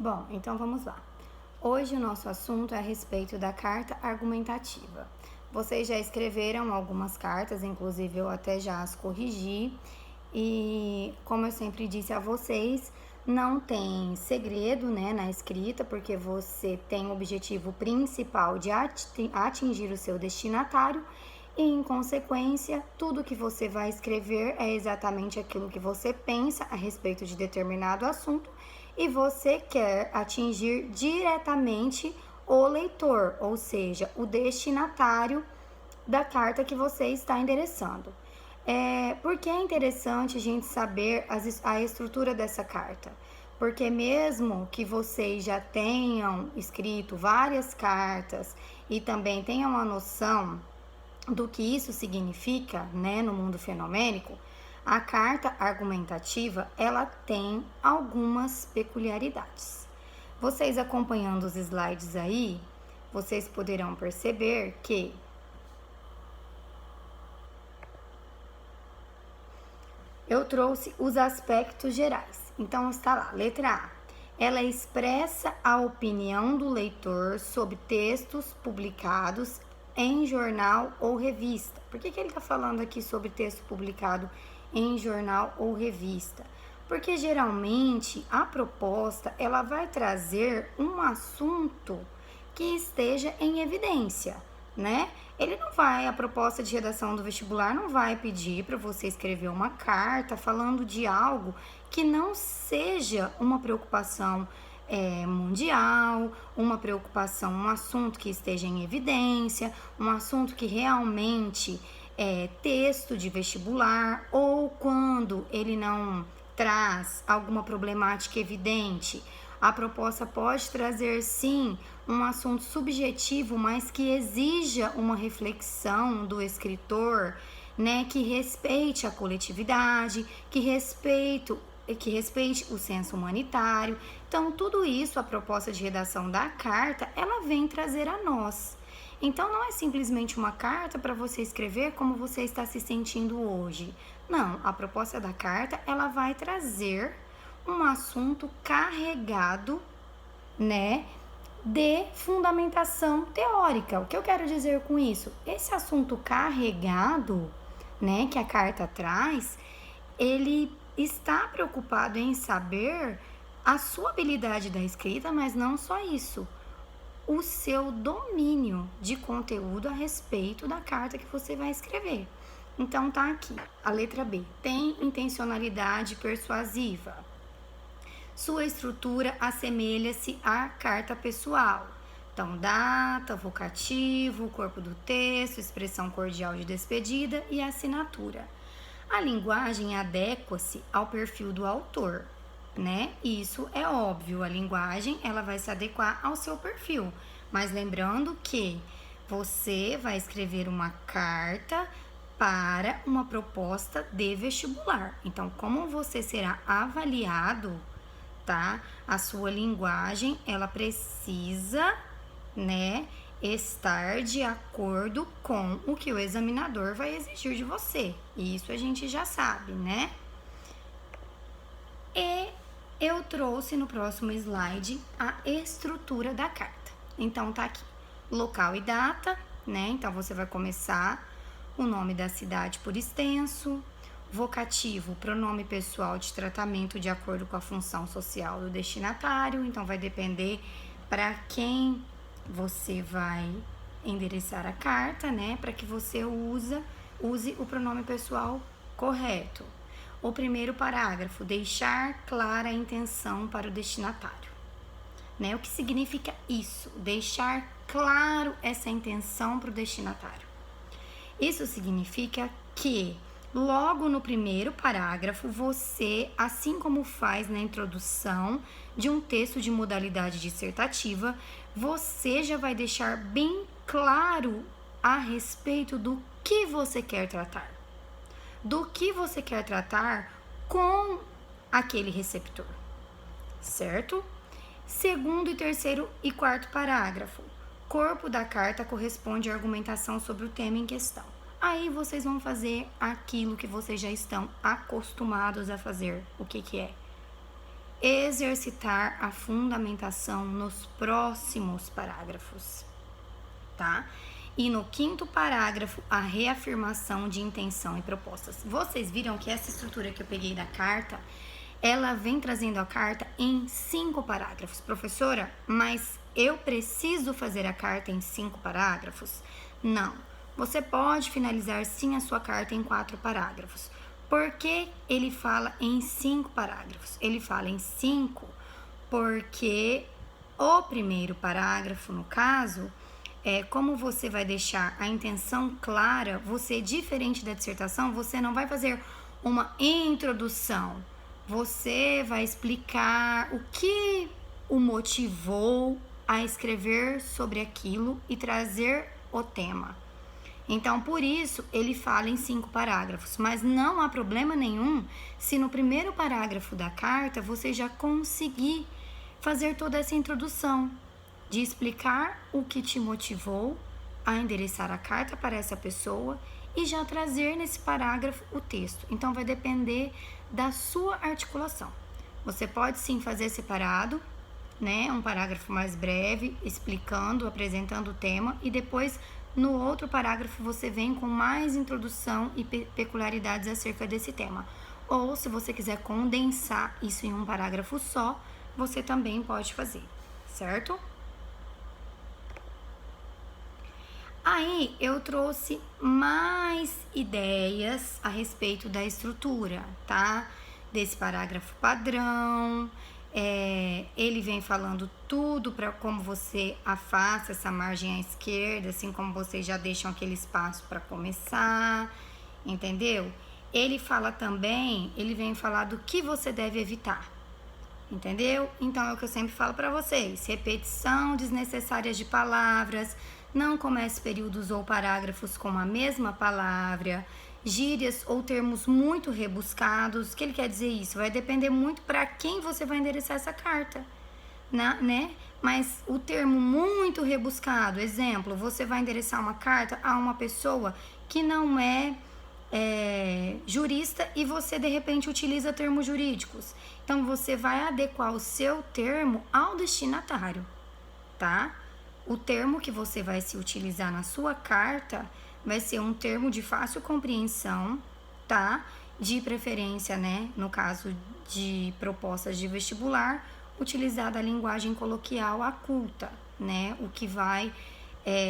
Bom, então vamos lá. Hoje o nosso assunto é a respeito da carta argumentativa. Vocês já escreveram algumas cartas, inclusive eu até já as corrigi. E como eu sempre disse a vocês, não tem segredo, né, na escrita, porque você tem o objetivo principal de atingir o seu destinatário e, em consequência, tudo que você vai escrever é exatamente aquilo que você pensa a respeito de determinado assunto e você quer atingir diretamente o leitor, ou seja, o destinatário da carta que você está endereçando. Por que é interessante a gente saber a estrutura dessa carta? Porque mesmo que vocês já tenham escrito várias cartas e também tenham uma noção do que isso significa, né, no mundo fenomênico, a carta argumentativa, ela tem algumas peculiaridades. Vocês acompanhando os slides aí, vocês poderão perceber que eu trouxe os aspectos gerais. Então está lá, letra A. Ela expressa a opinião do leitor sobre textos publicados em jornal ou revista. Por que ele está falando aqui sobre texto publicado em jornal ou revista? Porque geralmente a proposta ela vai trazer um assunto que esteja em evidência, né? A proposta de redação do vestibular não vai pedir para você escrever uma carta falando de algo que não seja uma preocupação mundial, uma preocupação, um assunto que esteja em evidência, um assunto que realmente é texto de vestibular, ou quando ele não traz alguma problemática evidente. A proposta pode trazer, sim, um assunto subjetivo, mas que exija uma reflexão do escritor, né, que respeite a coletividade, que respeite o senso humanitário. Então, tudo isso, a proposta de redação da carta, ela vem trazer a nós. Então, não é simplesmente uma carta para você escrever como você está se sentindo hoje. Não, a proposta da carta, ela vai trazer um assunto carregado, né, de fundamentação teórica. O que eu quero dizer com isso? Esse assunto carregado, né, que a carta traz, ele está preocupado em saber a sua habilidade da escrita, mas não só isso, o seu domínio de conteúdo a respeito da carta que você vai escrever. Então tá aqui, a letra B. Tem intencionalidade persuasiva. Sua estrutura assemelha-se à carta pessoal. Então, data, vocativo, corpo do texto, expressão cordial de despedida e assinatura. A linguagem adequa-se ao perfil do autor, né? Isso é óbvio, a linguagem ela vai se adequar ao seu perfil. Mas lembrando que você vai escrever uma carta para uma proposta de vestibular. Então, como você será avaliado, tá? A sua linguagem, ela precisa, né, estar de acordo com o que o examinador vai exigir de você. Isso a gente já sabe, né? E eu trouxe no próximo slide a estrutura da carta. Então, tá aqui, local e data, né? Então, você vai começar o nome da cidade por extenso, vocativo, pronome pessoal de tratamento de acordo com a função social do destinatário. Então, vai depender para quem você vai endereçar a carta, né? Para que você use o pronome pessoal correto. O primeiro parágrafo, deixar clara a intenção para o destinatário. Né? O que significa isso? Deixar claro essa intenção para o destinatário. Isso significa que logo no primeiro parágrafo, você, assim como faz na introdução de um texto de modalidade dissertativa, você já vai deixar bem claro a respeito do que você quer tratar. Do que você quer tratar com aquele receptor, certo? Segundo e terceiro e quarto parágrafo. Corpo da carta corresponde à argumentação sobre o tema em questão. Aí vocês vão fazer aquilo que vocês já estão acostumados a fazer. O que é? exercitar a fundamentação nos próximos parágrafos, tá? E no 5º parágrafo, a reafirmação de intenção e propostas. Vocês viram que essa estrutura que eu peguei da carta, ela vem trazendo a carta em 5 parágrafos. Professora, mas eu preciso fazer a carta em 5 parágrafos? Não. Você pode finalizar sim a sua carta em 4 parágrafos. Por que ele fala em 5 parágrafos? Ele fala em 5 porque o primeiro parágrafo, no caso, como você vai deixar a intenção clara, você, diferente da dissertação, você não vai fazer uma introdução. Você vai explicar o que o motivou a escrever sobre aquilo e trazer o tema. Então, por isso, ele fala em 5 parágrafos. Mas não há problema nenhum se no primeiro parágrafo da carta você já conseguir fazer toda essa introdução, de explicar o que te motivou a endereçar a carta para essa pessoa e já trazer nesse parágrafo o texto. Então, vai depender da sua articulação. Você pode sim fazer separado, né? Um parágrafo mais breve, explicando, apresentando o tema, e depois, no outro parágrafo, você vem com mais introdução e peculiaridades acerca desse tema. Ou, se você quiser condensar isso em um parágrafo só, você também pode fazer, certo? Aí eu trouxe mais ideias a respeito da estrutura, tá? Desse parágrafo padrão. Ele vem falando tudo para como você afasta essa margem à esquerda, assim como vocês já deixam aquele espaço para começar, entendeu? Ele fala também, ele vem falar do que você deve evitar, entendeu? Então é o que eu sempre falo para vocês: repetição desnecessária de palavras. Não comece períodos ou parágrafos com a mesma palavra, gírias ou termos muito rebuscados. O que ele quer dizer isso? Vai depender muito para quem você vai endereçar essa carta, né? Mas o termo muito rebuscado, exemplo, você vai endereçar uma carta a uma pessoa que não é jurista e você de repente utiliza termos jurídicos. Então você vai adequar o seu termo ao destinatário, tá? O termo que você vai se utilizar na sua carta vai ser um termo de fácil compreensão, tá? De preferência, né? No caso de propostas de vestibular, utilizar a linguagem coloquial à culta, né? O que vai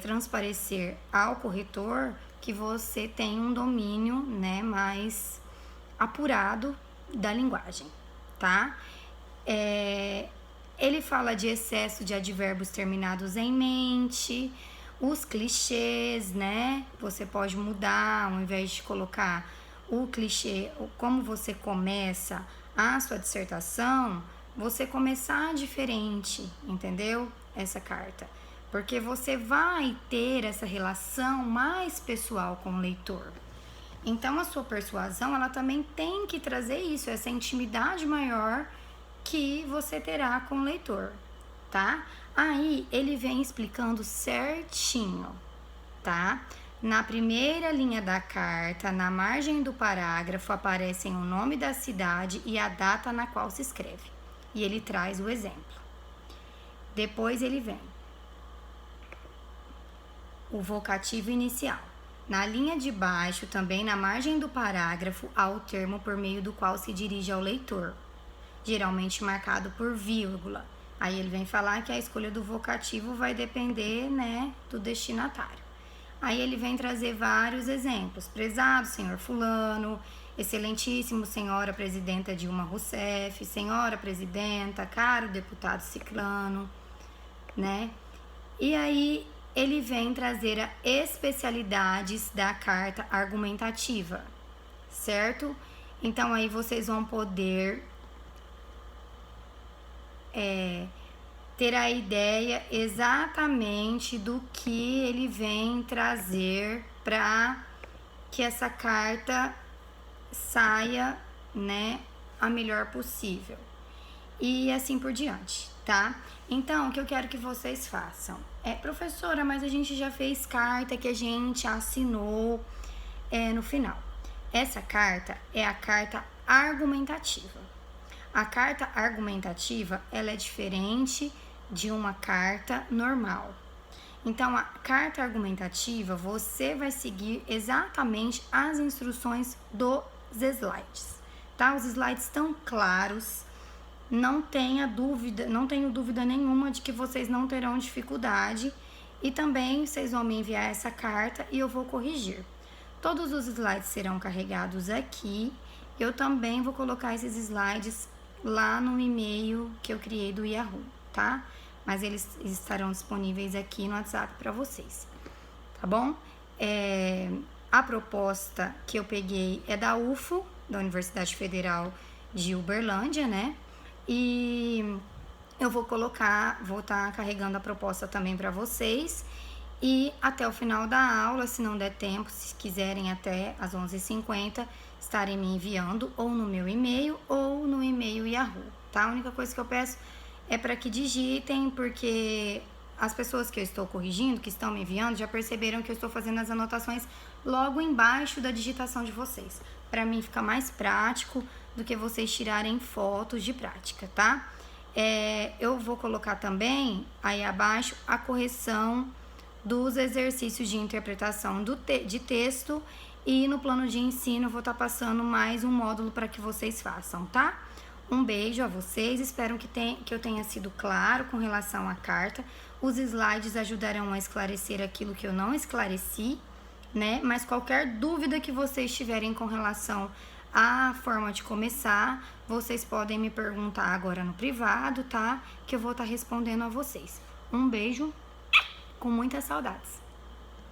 transparecer ao corretor que você tem um domínio, né, mais apurado da linguagem, tá? Ele fala de excesso de advérbios terminados em mente, os clichês, né? Você pode mudar, ao invés de colocar o clichê, como você começa a sua dissertação, você começar diferente, entendeu? Essa carta. Porque você vai ter essa relação mais pessoal com o leitor. Então, a sua persuasão, ela também tem que trazer isso, essa intimidade maior que você terá com o leitor, tá? Aí, ele vem explicando certinho, tá? Na primeira linha da carta, na margem do parágrafo, aparecem o nome da cidade e a data na qual se escreve. E ele traz o exemplo. Depois ele vem o vocativo inicial. Na linha de baixo, também na margem do parágrafo, há o termo por meio do qual se dirige ao leitor, geralmente marcado por vírgula. Aí ele vem falar que a escolha do vocativo vai depender, né, do destinatário. Aí ele vem trazer vários exemplos. Prezado senhor fulano, excelentíssimo senhora presidenta Dilma Rousseff, senhora presidenta, caro deputado ciclano, né? E aí ele vem trazer as especialidades da carta argumentativa, certo? Então aí vocês vão poder ter a ideia exatamente do que ele vem trazer para que essa carta saia, né, a melhor possível. E assim por diante, tá? Então, o que eu quero que vocês façam professora, mas a gente já fez carta que a gente assinou no final. Essa carta é a carta argumentativa. A carta argumentativa, ela é diferente de uma carta normal. Então, a carta argumentativa, você vai seguir exatamente as instruções dos slides, tá? Os slides estão claros, não tenha dúvida, não tenho dúvida nenhuma de que vocês não terão dificuldade e também vocês vão me enviar essa carta e eu vou corrigir. Todos os slides serão carregados aqui, eu também vou colocar esses slides lá no e-mail que eu criei do Yahoo, tá? Mas eles estarão disponíveis aqui no WhatsApp para vocês, tá bom? A proposta que eu peguei é da UFO, da Universidade Federal de Uberlândia, né? E eu vou estar carregando a proposta também para vocês. E até o final da aula, se não der tempo, se quiserem até às 11h50, estarem me enviando ou no meu e-mail ou no e-mail Yahoo, tá? A única coisa que eu peço é para que digitem, porque as pessoas que eu estou corrigindo, que estão me enviando, já perceberam que eu estou fazendo as anotações logo embaixo da digitação de vocês. Para mim fica mais prático do que vocês tirarem fotos de prática, tá? Eu vou colocar também aí abaixo a correção dos exercícios de interpretação de texto e no plano de ensino eu vou estar passando mais um módulo para que vocês façam, tá? Um beijo a vocês, espero que eu tenha sido claro com relação à carta. Os slides ajudarão a esclarecer aquilo que eu não esclareci, né? Mas qualquer dúvida que vocês tiverem com relação à forma de começar, vocês podem me perguntar agora no privado, tá? Que eu vou estar respondendo a vocês. Um beijo, com muitas saudades.